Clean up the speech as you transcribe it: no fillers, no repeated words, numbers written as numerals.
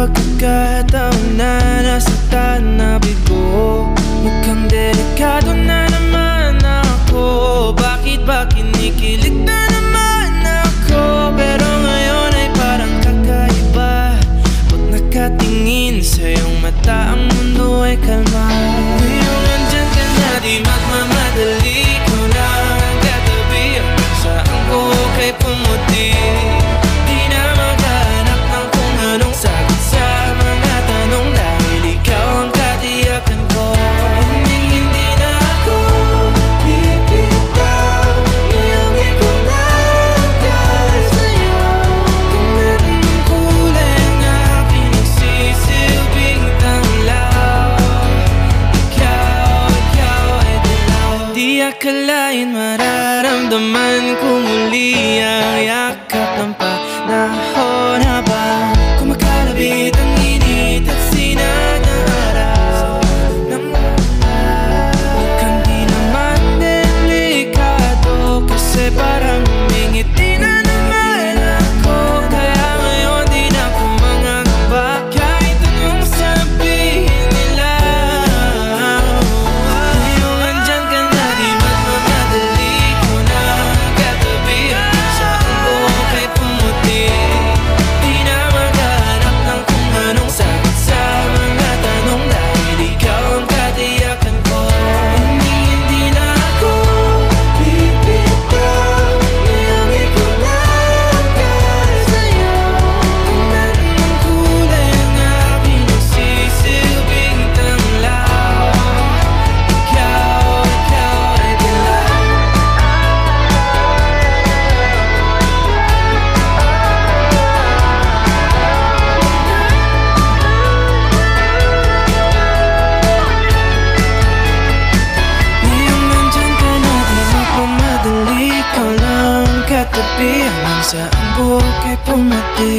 pagkakataon na nasaktan na bigo. Mukhang delikado na naman ako. Bakit ba kinikilig na naman ako? Pero ngayon ay parang kakaiba. Pag nakatingin sa iyong mata, ang mundo ay kalma. Ngayong andyan ka na, di magmamadali. Ko lang ang katabi, saan ko kay pumuti. Di na maghanap ng kung anong sagot sa mga tanong, dahil ikaw ang katiyakan ko. Hindi na ako bibitaw, ngayong ikaw na dahil sa'yo. Kung meron ng kulay ang aking nagsisilbing tanglaw, ikaw ay dilaw. Di akalain mararamdaman ko muli ang yakap ng panahon habang kumakalabit ang init at sinag ng araw. Mukhang di naman delikado, kasi parang humingiti na naman ako. Kaya ngayon di na ako mangangamba, kahit anong sabihin nila. Ngayong andyan ka na, di magmamadali. Ko na ang katabi, saan ko kay pumuti. Di na maghanap ng kung anong sagot sa mga tanong, dahil ikaw ang katiyakan ko. Hindi na ako bibitaw, ngayong ikaw na dahil sa'yo. Kung meron ng kulay ang aking nagsisilbing tanglaw, ikaw ay dilaw. Ngayong nandyan ka na, di magmamadali. Ikaw lang ang katabi, hanggang saan buhok ay pumati.